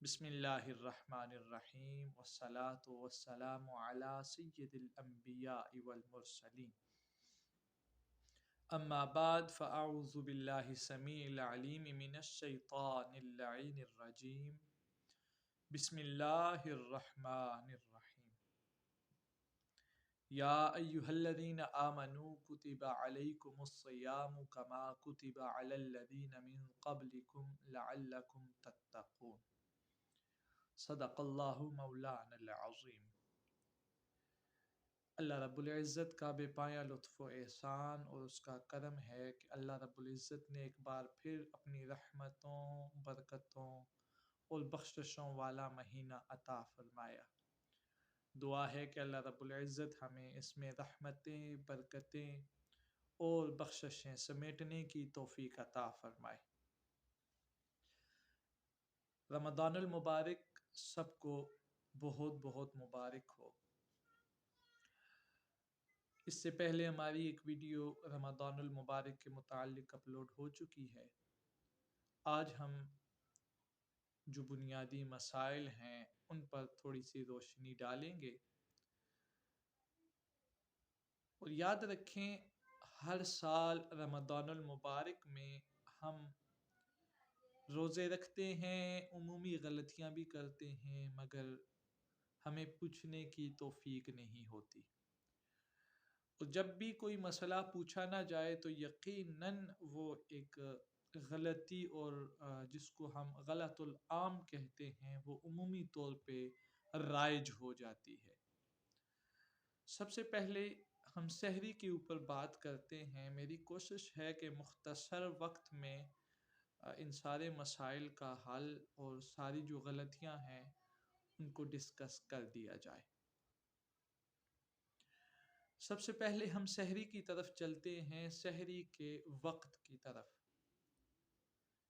بسم اللہ الرحمن الرحیم والصلاة والسلام علی سید الانبیاء والمرسلین اما بعد فاعوذ باللہ السمیع العلیم من الشیطان اللعین الرجیم بسم اللہ الرحمن الرحیم یا ایہا الذین آمنوا کتب علیکم الصیام کما کتب علی الذین من قبلکم لعلکم تتقون صدق اللہ مولانا العظیم۔ اللہ رب العزت کا بے پایا لطف و احسان اور اس کا کرم ہے کہ اللہ رب العزت نے ایک بار پھر اپنی رحمتوں، برکتوں اور بخششوں والا مہینہ عطا فرمایا۔ دعا ہے کہ اللہ رب العزت ہمیں اس میں رحمتیں، برکتیں اور بخششیں سمیٹنے کی توفیق عطا فرمائے۔ رمضان المبارک سب کو بہت بہت مبارک ہو۔ اس سے پہلے ہماری ایک ویڈیو رمضان المبارک کے متعلق اپلوڈ ہو چکی ہے۔ آج ہم جو بنیادی مسائل ہیں ان پر تھوڑی سی روشنی ڈالیں گے، اور یاد رکھیں ہر سال رمضان المبارک میں ہم روزے رکھتے ہیں، عمومی غلطیاں بھی کرتے ہیں، مگر ہمیں پوچھنے کی توفیق نہیں ہوتی۔ اور جب بھی کوئی مسئلہ پوچھا نہ جائے تو یقیناً وہ ایک غلطی اور جس کو ہم غلط العام کہتے ہیں وہ عمومی طور پہ رائج ہو جاتی ہے۔ سب سے پہلے ہم سحری کے اوپر بات کرتے ہیں۔ میری کوشش ہے کہ مختصر وقت میں ان سارے مسائل کا حل اور ساری جو غلطیاں ہیں ان کو ڈسکس کر دیا جائے۔ سب سے پہلے ہم سحری کی طرف چلتے ہیں، سحری کے وقت کی طرف۔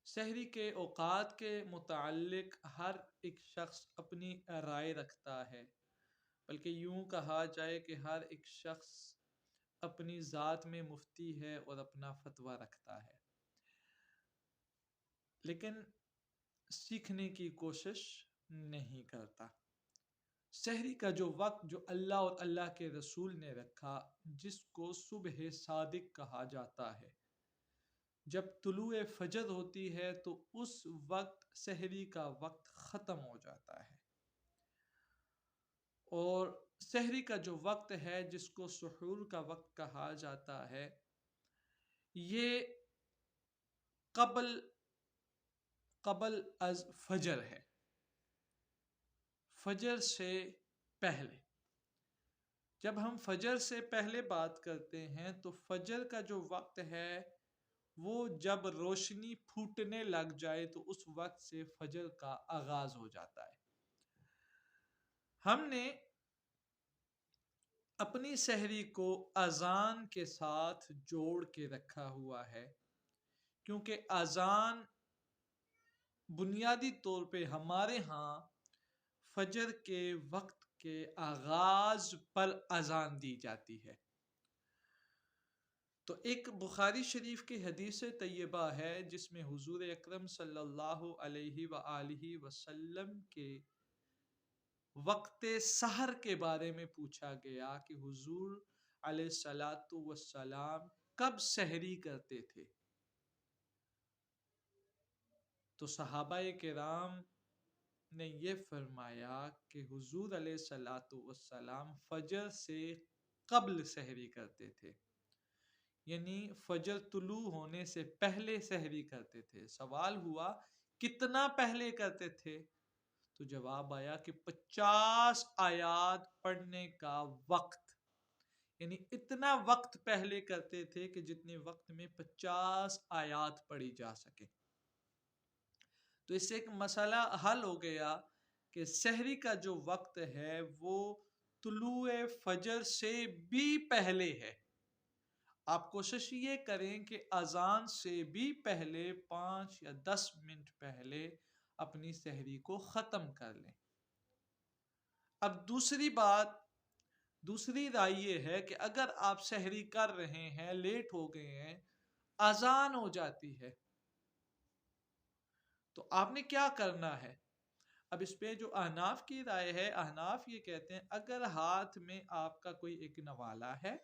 سحری کے اوقات کے متعلق ہر ایک شخص اپنی رائے رکھتا ہے، بلکہ یوں کہا جائے کہ ہر ایک شخص اپنی ذات میں مفتی ہے اور اپنا فتویٰ رکھتا ہے، لیکن سیکھنے کی کوشش نہیں کرتا۔ سحری کا جو وقت جو اللہ اور اللہ کے رسول نے رکھا، جس کو صبح صادق کہا جاتا ہے، جب طلوع فجر ہوتی ہے تو اس وقت سحری کا وقت ختم ہو جاتا ہے، اور سحری کا جو وقت ہے جس کو سحور کا وقت کہا جاتا ہے، یہ قبل از فجر ہے، فجر سے پہلے۔ جب ہم فجر سے پہلے بات کرتے ہیں تو فجر کا جو وقت ہے وہ جب روشنی پھوٹنے لگ جائے تو اس وقت سے فجر کا آغاز ہو جاتا ہے۔ ہم نے اپنی سحری کو اذان کے ساتھ جوڑ کے رکھا ہوا ہے، کیونکہ اذان بنیادی طور پہ ہمارے ہاں فجر کے وقت کے آغاز پر اذان دی جاتی ہے۔ تو ایک بخاری شریف کی حدیث طیبہ ہے جس میں حضور اکرم صلی اللہ علیہ وآلہ وسلم کے وقت سحر کے بارے میں پوچھا گیا کہ حضور علیہ الصلاۃ والسلام کب سحری کرتے تھے؟ تو صحابہ کرام نے یہ فرمایا کہ حضور علیہ الصلاۃ والسلام فجر سے قبل سحری کرتے تھے، یعنی فجر طلوع ہونے سے پہلے سحری کرتے تھے۔ سوال ہوا کتنا پہلے کرتے تھے؟ تو جواب آیا کہ 50 آیات پڑھنے کا وقت، یعنی اتنا وقت پہلے کرتے تھے کہ جتنے وقت میں 50 آیات پڑھی جا سکے۔ تو اس سے ایک مسئلہ حل ہو گیا کہ سحری کا جو وقت ہے وہ طلوع فجر سے بھی پہلے ہے۔ آپ کوشش یہ کریں کہ اذان سے بھی پہلے 5 یا 10 منٹ پہلے اپنی سحری کو ختم کر لیں۔ اب دوسری رائے یہ ہے کہ اگر آپ سحری کر رہے ہیں، لیٹ ہو گئے ہیں، اذان ہو جاتی ہے، تو آپ نے کیا کرنا ہے؟ اب اس پہ جو احناف کی رائے ہے، احناف یہ کہتے ہیں اگر ہاتھ میں آپ کا کوئی ایک نوالا ہے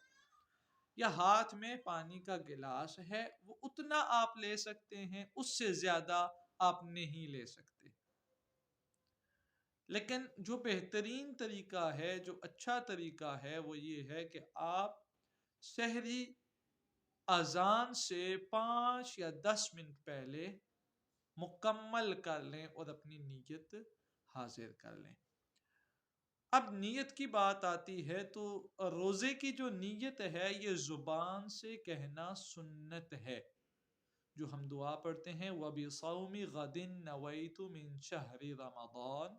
یا ہاتھ میں پانی کا گلاس ہے، وہ اتنا آپ لے سکتے ہیں، اس سے زیادہ آپ نہیں لے سکتے۔ لیکن جو بہترین طریقہ ہے، جو اچھا طریقہ ہے، وہ یہ ہے کہ آپ سحری اذان سے 5 یا 10 منٹ پہلے مکمل کر لیں اور اپنی نیت حاضر کر لیں۔ اب نیت کی بات آتی ہے تو روزے کی جو نیت ہے یہ زبان سے کہنا سنت ہے، جو ہم دعا پڑھتے ہیں وَبِصَوْمِ غَدٍ نَوَيْتُ مِنْ شَهْرِ رَمَضَانَ،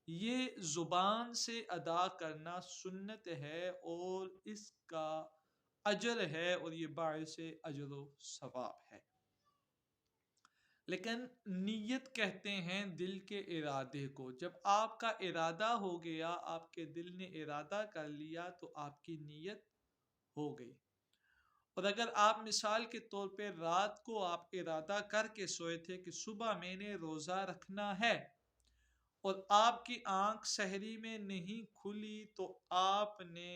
یہ زبان سے ادا کرنا سنت ہے اور اس کا اجر ہے اور یہ باعث اجر و ثواب ہے۔ لیکن نیت کہتے ہیں دل کے ارادے کو، جب آپ کا ارادہ ہو گیا، آپ کے دل نے ارادہ کر لیا تو آپ کی نیت ہو گئی۔ اور اگر آپ مثال کے طور پہ رات کو آپ ارادہ کر کے سوئے تھے کہ صبح میں نے روزہ رکھنا ہے اور آپ کی آنکھ سحری میں نہیں کھلی، تو آپ نے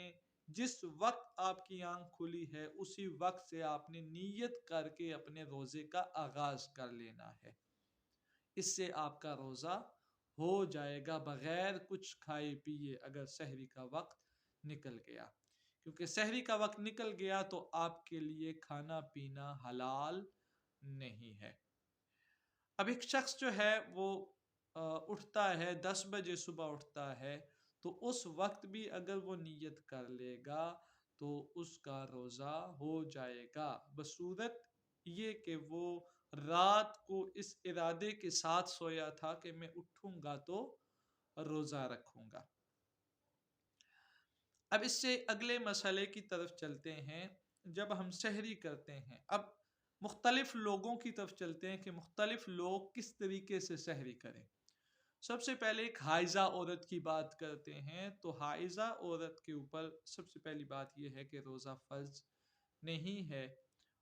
جس وقت آپ کی آنکھ کھلی ہے اسی وقت سے آپ نے نیت کر کے اپنے روزے کا آغاز کر لینا ہے۔ اس سے آپ کا روزہ ہو جائے گا بغیر کچھ کھائے پیے اگر سحری کا وقت نکل گیا، کیونکہ سحری کا وقت نکل گیا تو آپ کے لیے کھانا پینا حلال نہیں ہے۔ اب ایک شخص جو ہے وہ اٹھتا ہے 10 بجے صبح اٹھتا ہے، تو اس وقت بھی اگر وہ نیت کر لے گا تو اس کا روزہ ہو جائے گا، بصورت یہ کہ وہ رات کو اس ارادے کے ساتھ سویا تھا کہ میں اٹھوں گا تو روزہ رکھوں گا۔ اب اس سے اگلے مسئلے کی طرف چلتے ہیں۔ جب ہم سحری کرتے ہیں، اب مختلف لوگوں کی طرف چلتے ہیں کہ مختلف لوگ کس طریقے سے سحری کریں۔ سب سے پہلے ایک حائضہ عورت کی بات کرتے ہیں، تو حائضہ عورت کے اوپر سب سے پہلی بات یہ ہے کہ روزہ فرض نہیں ہے،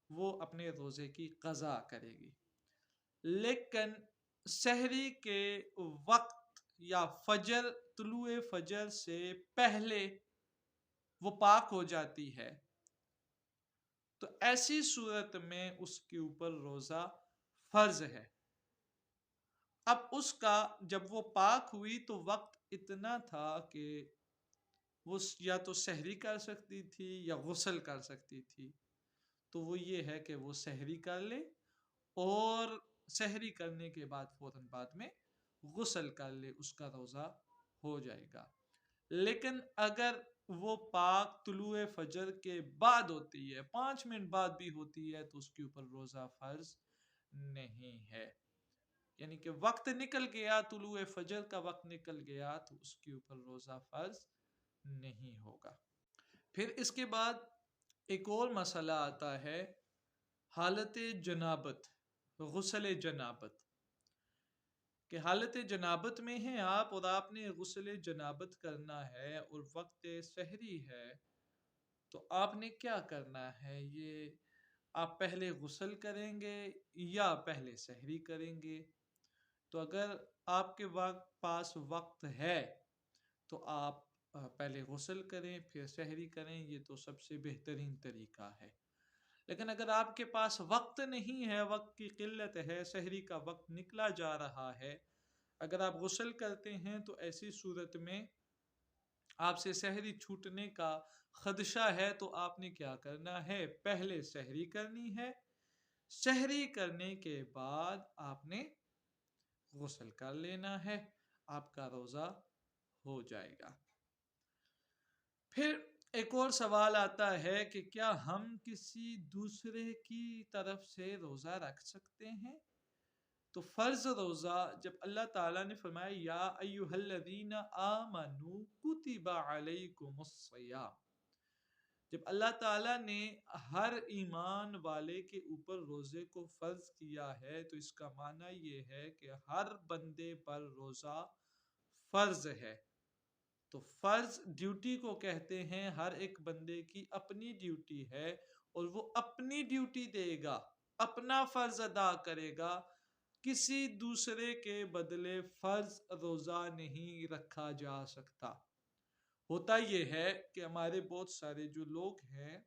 وہ اپنے روزے کی قضا کرے گی۔ لیکن سحری کے وقت یا فجر، طلوع فجر سے پہلے وہ پاک ہو جاتی ہے، تو ایسی صورت میں اس کے اوپر روزہ فرض ہے۔ اب اس کا جب وہ پاک ہوئی تو وقت اتنا تھا کہ وہ یا تو سحری کر سکتی تھی یا غسل کر سکتی تھی، تو وہ یہ ہے کہ وہ سحری کر لے اور سحری کرنے کے بعد فوراً بعد میں غسل کر لے، اس کا روزہ ہو جائے گا۔ لیکن اگر وہ پاک طلوع فجر کے بعد ہوتی ہے، 5 منٹ بعد بھی ہوتی ہے، تو اس کے اوپر روزہ فرض نہیں ہے۔ یعنی کہ وقت نکل گیا، طلوع فجر کا وقت نکل گیا تو اس کے اوپر روزہ فرض نہیں ہوگا۔ پھر اس کے بعد ایک اور مسئلہ آتا ہے، حالت جنابت، غسل جنابت، کہ حالت جنابت میں ہیں آپ اور آپ نے غسل جنابت کرنا ہے اور وقت سحری ہے، تو آپ نے کیا کرنا ہے؟ یہ آپ پہلے غسل کریں گے یا پہلے سحری کریں گے؟ تو اگر آپ کے پاس وقت ہے تو آپ پہلے غسل کریں پھر سحری کریں، یہ تو سب سے بہترین طریقہ ہے۔ لیکن اگر آپ کے پاس وقت نہیں ہے، وقت کی قلت ہے، سحری کا وقت نکلا جا رہا ہے، اگر آپ غسل کرتے ہیں تو ایسی صورت میں آپ سے سحری چھوٹنے کا خدشہ ہے، تو آپ نے کیا کرنا ہے؟ پہلے سحری کرنی ہے، سحری کرنے کے بعد آپ نے غسل کر لینا ہے، آپ کا روزہ ہو جائے گا۔ پھر ایک اور سوال آتا ہے کہ کیا ہم کسی دوسرے کی طرف سے روزہ رکھ سکتے ہیں؟ تو فرض روزہ جب اللہ تعالیٰ نے فرمایا یا ایھا الذین آمنوا کتب علیکم الصیام، جب اللہ تعالیٰ نے ہر ایمان والے کے اوپر روزے کو فرض کیا ہے تو اس کا معنی یہ ہے کہ ہر بندے پر روزہ فرض ہے۔ تو فرض ڈیوٹی کو کہتے ہیں، ہر ایک بندے کی اپنی ڈیوٹی ہے اور وہ اپنی ڈیوٹی دے گا، اپنا فرض ادا کرے گا، کسی دوسرے کے بدلے فرض روزہ نہیں رکھا جا سکتا۔ ہوتا یہ ہے کہ ہمارے بہت سارے جو لوگ ہیں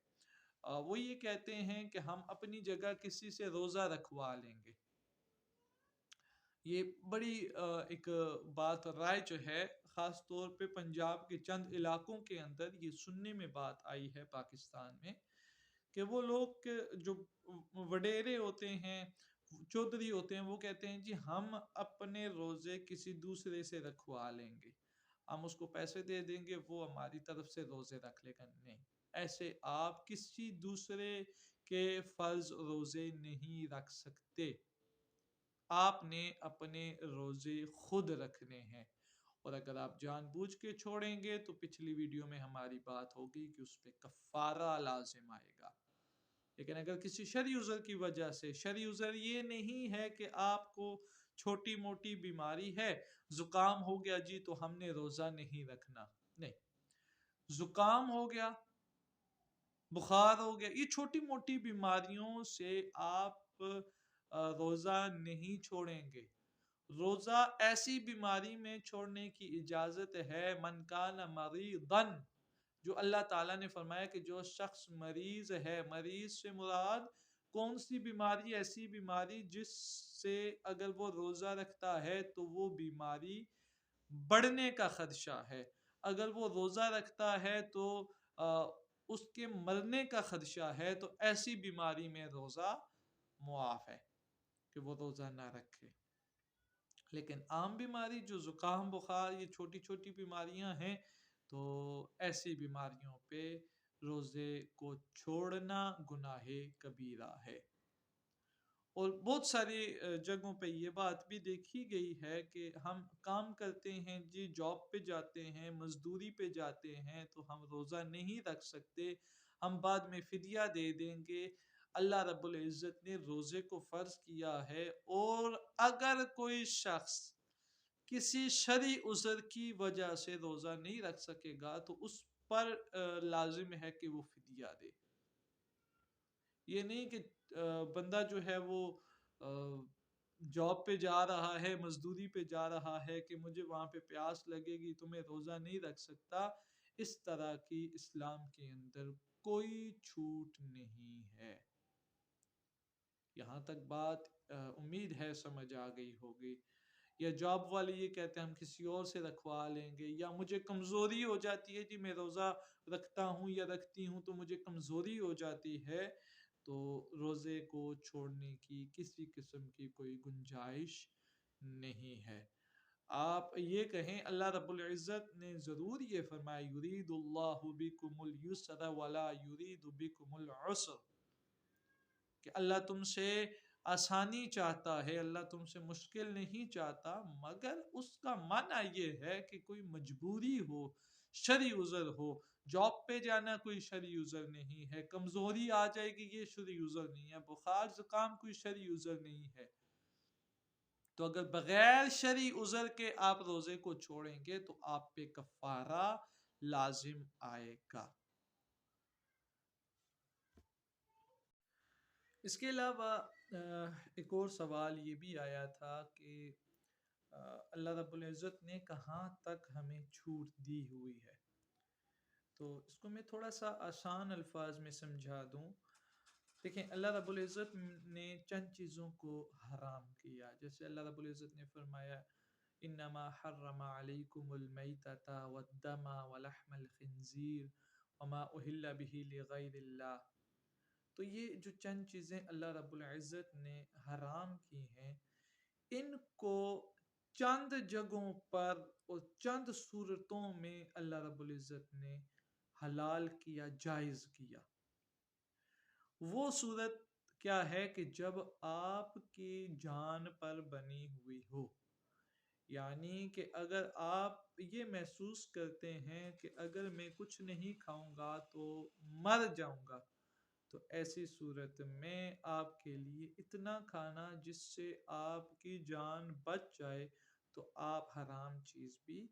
وہ یہ کہتے ہیں کہ ہم اپنی جگہ کسی سے روزہ رکھوا لیں گے۔ یہ بڑی ایک بات رائج ہے، خاص طور پہ پنجاب کے چند علاقوں کے اندر یہ سننے میں بات آئی ہے پاکستان میں، کہ وہ لوگ جو وڈیرے ہوتے ہیں، چودھری ہوتے ہیں، وہ کہتے ہیں جی ہم اپنے روزے کسی دوسرے سے رکھوا لیں گے، ہم اس کو پیسے دے دیں گے، وہ ہماری طرف سے روزے رکھ لے گا۔ نہیں، ایسے آپ کسی دوسرے کے فرض روزے نہیں رکھ سکتے، آپ نے اپنے روزے خود رکھنے ہیں۔ اور اگر آپ جان بوجھ کے چھوڑیں گے تو پچھلی ویڈیو میں ہماری بات ہوگی کہ اس پہ کفارہ لازم آئے گا۔ لیکن اگر کسی شرعی عذر کی وجہ سے، شرعی عذر یہ نہیں ہے کہ آپ کو چھوٹی موٹی بیماری ہے، زکام ہو گیا جی تو ہم نے روزہ نہیں رکھنا، نہیں، زکام ہو گیا، بخار ہو گیا، یہ چھوٹی موٹی بیماریوں سے آپ روزہ نہیں چھوڑیں گے۔ روزہ ایسی بیماری میں چھوڑنے کی اجازت ہے، من کان مریضا، جو اللہ تعالیٰ نے فرمایا کہ جو شخص مریض ہے، مریض سے مراد کون سی بیماری؟ ایسی بیماری جس سے اگر وہ روزہ رکھتا ہے تو وہ بیماری بڑھنے کا خدشہ ہے، اگر وہ روزہ رکھتا ہے تو اس کے مرنے کا خدشہ ہے، تو ایسی بیماری میں روزہ معاف ہے کہ وہ روزہ نہ رکھے۔ لیکن عام بیماری جو زکام، بخار، یہ چھوٹی چھوٹی بیماریاں ہیں، تو ایسی بیماریوں پہ روزے کو چھوڑنا گناہ کبیرہ ہے۔ اور بہت ساری جگہوں پہ یہ بات بھی دیکھی گئی ہے کہ ہم کام کرتے ہیں جی، جاب پہ جاتے ہیں، مزدوری پہ جاتے ہیں، تو ہم روزہ نہیں رکھ سکتے، ہم بعد میں فدیہ دے دیں گے۔ اللہ رب العزت نے روزے کو فرض کیا ہے، اور اگر کوئی شخص کسی شرعی عذر کی وجہ سے روزہ نہیں رکھ سکے گا تو اس پر لازم ہے کہ وہ فدیہ دے۔ یہ نہیں کہ بندہ جو ہے وہ جاب پہ جا رہا ہے، مزدوری پہ جا رہا ہے کہ مجھے وہاں پہ پیاس لگے گی تو میں روزہ نہیں رکھ سکتا، اس طرح کی اسلام کے اندر کوئی چھوٹ نہیں ہے۔ یہاں تک بات امید ہے سمجھ آ گئی ہوگی۔ یا جاب والے یہ کہتے ہیں ہم کسی اور سے رکھوا لیں گے، یا مجھے کمزوری ہو جاتی ہے جی، میں روزہ رکھتا ہوں یا رکھتی ہوں تو مجھے کمزوری ہو جاتی ہے، تو روزے کو چھوڑنے کی کسی قسم کی کوئی گنجائش نہیں ہے۔ آپ یہ کہیں اللہ رب العزت نے ضرور یہ فرمایا یرید اللہ بکم الیسر ولا یرید بکم العسر، کہ اللہ تم سے آسانی چاہتا ہے، اللہ تم سے مشکل نہیں چاہتا، مگر اس کا معنی یہ ہے کہ کوئی مجبوری ہو، شرعی عذر ہو۔ جاب پہ جانا کوئی شرعی عذر نہیں ہے، کمزوری آ جائے گی یہ شرعی عذر نہیں ہے، بخار زکام کوئی شرعی عذر نہیں ہے، تو اگر بغیر شرعی عذر کے آپ روزے کو چھوڑیں گے تو آپ پہ کفارہ لازم آئے گا۔ اس کے علاوہ ایک اور سوال یہ بھی آیا تھا کہ اللہ رب العزت نے کہاں تک ہمیں چھوٹ دی ہوئی ہے، تو اس کو میں تھوڑا سا آسان الفاظ میں سمجھا دوں۔ دیکھیں، اللہ رب العزت نے چند چیزوں کو حرام کیا، جیسے اللہ رب العزت نے فرمایا انما حرم علیکم المیتۃ والدم ولحم الخنزیر وما اہل بہ لغیر اللہ، تو یہ جو چند چیزیں اللہ رب العزت نے حرام کی ہیں، ان کو چند جگہوں پر اور چند صورتوں میں اللہ رب العزت نے حلال کیا، جائز کیا۔ وہ صورت کیا ہے کہ جب آپ کی جان پر بنی ہوئی ہو، یعنی کہ اگر آپ یہ محسوس کرتے ہیں کہ اگر میں کچھ نہیں کھاؤں گا تو مر جاؤں گا، تو ایسی صورت میں آپ کے لیے اتنا کھانا جس سے آپ کی جان بچ جائے تو آپ حرام چیز بھی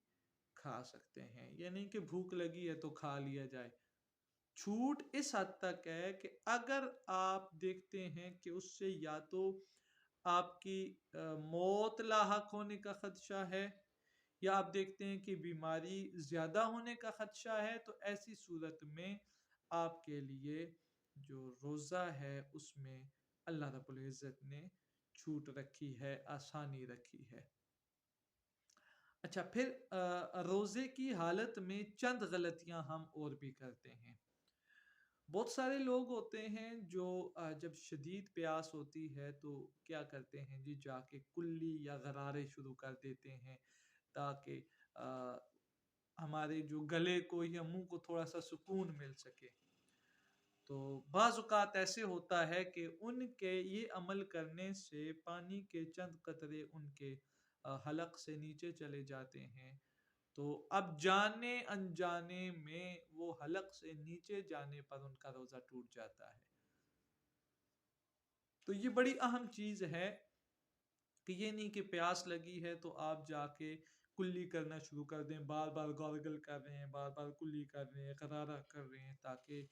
کھا سکتے ہیں، یعنی کہ بھوک لگی ہے تو کھا لیا جائے۔ چھوٹ اس حد تک ہے کہ اگر آپ دیکھتے ہیں کہ اس سے یا تو آپ کی موت لاحق ہونے کا خدشہ ہے، یا آپ دیکھتے ہیں کہ بیماری زیادہ ہونے کا خدشہ ہے، تو ایسی صورت میں آپ کے لیے جو روزہ ہے اس میں اللہ رب العزت نے چھوٹ رکھی ہے، آسانی رکھی ہے۔ اچھا، پھر روزے کی حالت میں چند غلطیاں ہم اور بھی کرتے ہیں۔ بہت سارے لوگ ہوتے ہیں جو جب شدید پیاس ہوتی ہے تو کیا کرتے ہیں جی، جا کے کلی یا غرارے شروع کر دیتے ہیں تاکہ ہمارے جو گلے کو یا منہ کو تھوڑا سا سکون مل سکے۔ تو بعض اوقات ایسے ہوتا ہے کہ ان کے یہ عمل کرنے سے پانی کے چند قطرے ان کے حلق سے نیچے چلے جاتے ہیں، تو اب جانے انجانے میں وہ حلق سے نیچے جانے پر ان کا روزہ ٹوٹ جاتا ہے۔ تو یہ بڑی اہم چیز ہے کہ یہ نہیں کہ پیاس لگی ہے تو آپ جا کے کلی کرنا شروع کر دیں، بار بار گارگل کر رہے ہیں، بار بار کلی کر رہے ہیں، غرارہ کر رہے ہیں، تاکہ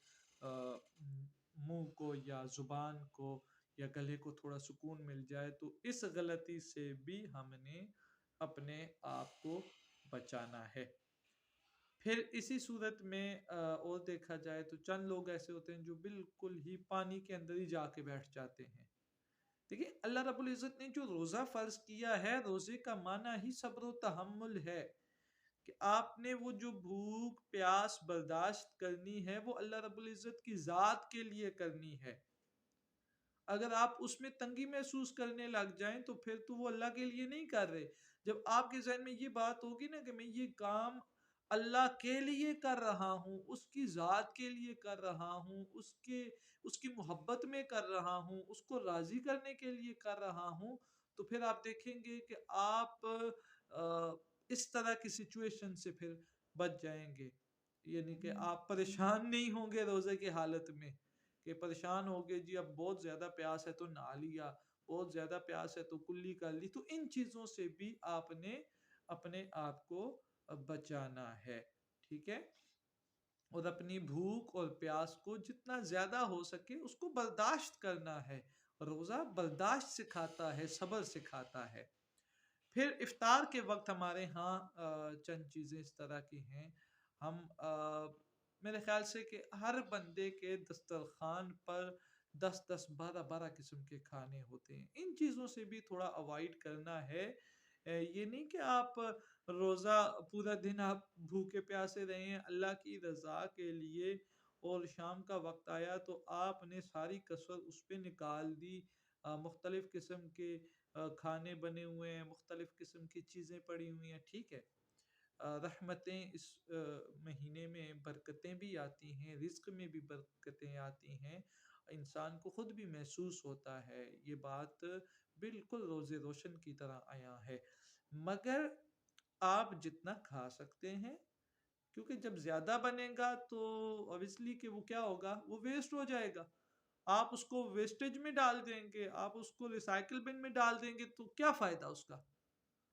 منہ کو یا زبان کو یا گلے کو تھوڑا سکون مل جائے۔ تو اس غلطی سے بھی ہم نے اپنے آپ کو بچانا ہے۔ پھر اسی صورت میں اور دیکھا جائے تو چند لوگ ایسے ہوتے ہیں جو بالکل ہی پانی کے اندر ہی جا کے بیٹھ جاتے ہیں۔ دیکھیں، اللہ رب العزت نے جو روزہ فرض کیا ہے، روزے کا معنی ہی صبر و تحمل ہے، کہ آپ نے وہ جو بھوک پیاس برداشت کرنی ہے وہ اللہ رب العزت کی ذات کے لیے کرنی ہے۔ اگر آپ اس میں تنگی محسوس کرنے لگ جائیں تو پھر تو وہ اللہ کے لیے نہیں کر رہے۔ جب آپ کے ذہن میں یہ بات ہوگی نا کہ میں یہ کام اللہ کے لیے کر رہا ہوں، اس کی ذات کے لیے کر رہا ہوں، اس کی محبت میں کر رہا ہوں، اس کو راضی کرنے کے لیے کر رہا ہوں، تو پھر آپ دیکھیں گے کہ آپ اس طرح کی سچویشن سے پھر بچ جائیں گے۔ یعنی کہ آپ پریشان نہیں ہوں گے روزے کی حالت میں، کہ پریشان ہو گئے جی اب بہت زیادہ پیاس ہے تو نہا لیا، بہت زیادہ پیاس ہے تو کلی کر لی۔ تو ان چیزوں سے بھی آپ نے اپنے آپ کو بچانا ہے، ٹھیک ہے؟ اور اپنی بھوک اور پیاس کو جتنا زیادہ ہو سکے اس کو برداشت کرنا ہے۔ روزہ برداشت سکھاتا ہے، صبر سکھاتا ہے۔ پھر افطار کے وقت ہمارے ہاں چند چیزیں اس طرح کی ہیں، ہم میرے خیال سے کہ ہر بندے کے دسترخوان پر 10 10 12 12 قسم کے کھانے ہوتے ہیں۔ ان چیزوں سے بھی تھوڑا اوائڈ کرنا ہے۔ یہ نہیں کہ آپ روزہ پورا دن آپ بھوکے پیاسے رہے ہیں اللہ کی رضا کے لیے، اور شام کا وقت آیا تو آپ نے ساری کسر اس پہ نکال دی۔ مختلف قسم کے کھانے بنے ہوئے ہیں، مختلف قسم کی چیزیں پڑی ہوئی ہیں، ٹھیک ہے؟ رحمتیں اس مہینے میں برکتیں بھی آتی ہیں، رزق میں بھی برکتیں آتی ہیں، انسان کو خود بھی محسوس ہوتا ہے۔ یہ بات بالکل روزے روشن کی طرح آیا ہے، مگر آپ جتنا کھا سکتے ہیں، کیونکہ جب زیادہ بنے گا تو اوبیسلی کہ وہ کیا ہوگا، وہ ویسٹ ہو جائے گا۔ آپ اس کو ویسٹیج میں ڈال دیں گے، آپ اس کو ریسائیکل بن میں ڈال دیں گے، تو کیا فائدہ اس کا؟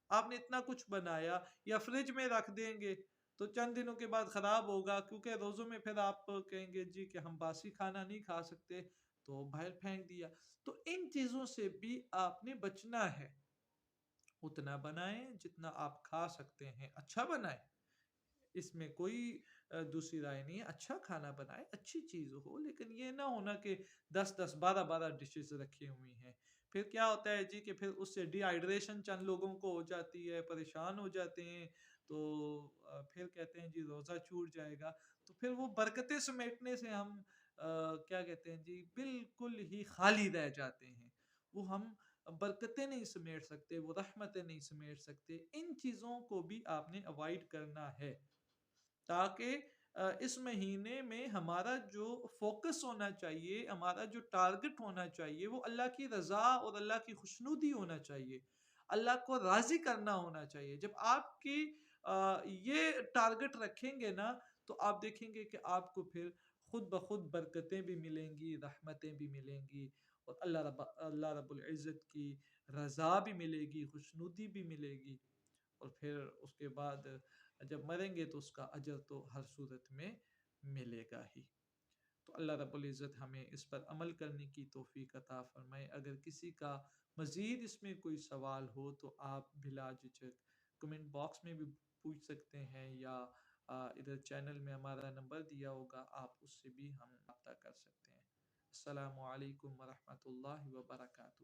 آپ نے اتنا کچھ بنایا، یا فریج میں رکھ دیں گے تو چند دنوں کے بعد خراب ہوگا، کیونکہ روزوں میں پھر آپ کہیں گے جی کہ ہم باسی کھانا نہیں کھا سکتے، تو باہر پھینک دیا۔ تو ان چیزوں سے بھی آپ نے بچنا ہے۔ اتنا بنائیں جتنا آپ کھا سکتے ہیں، اچھا بنائیں، اس میں کوئی دوسری رائے نہیں ہے۔ اچھا کھانا بنائے، اچھی چیز ہو، لیکن یہ نہ ہونا کہ 10 10 12 12 ڈشز رکھی ہوئی ہیں۔ پھر کیا ہوتا ہے جی کہ پھر اس سے ڈی ہائیڈریشن چند لوگوں کو ہو جاتی ہے، پریشان ہو جاتے ہیں، تو پھر کہتے ہیں جی روزہ چھوٹ جائے گا۔ تو پھر وہ برکتیں سمیٹنے سے ہم کیا کہتے ہیں جی بالکل ہی خالی رہ جاتے ہیں۔ وہ ہم برکتیں نہیں سمیٹ سکتے، وہ رحمتیں نہیں سمیٹ سکتے۔ ان چیزوں کو بھی آپ نے اوائڈ کرنا ہے، تاکہ اس مہینے میں ہمارا جو فوکس ہونا چاہیے، ہمارا جو ٹارگٹ ہونا چاہیے، وہ اللہ کی رضا اور اللہ کی خوشنودی ہونا چاہیے، اللہ کو راضی کرنا ہونا چاہیے۔ جب آپ کی یہ ٹارگٹ رکھیں گے نا، تو آپ دیکھیں گے کہ آپ کو پھر خود بخود برکتیں بھی ملیں گی، رحمتیں بھی ملیں گی، اور اللہ رب العزت کی رضا بھی ملے گی، خوشنودی بھی ملے گی، اور پھر اس کے بعد جب مریں گے تو اس کا اجر تو ہر صورت میں ملے گا ہی۔ تو اللہ رب العزت ہمیں اس پر عمل کرنے کی توفیق عطا فرمائے۔ اگر کسی کا مزید اس میں کوئی سوال ہو تو آپ بلا جھجک کمنٹ باکس میں بھی پوچھ سکتے ہیں، یا ادھر چینل میں ہمارا نمبر دیا ہوگا، آپ اس سے بھی ہم رابطہ کر سکتے ہیں۔ السلام علیکم ورحمۃ اللہ وبرکاتہ۔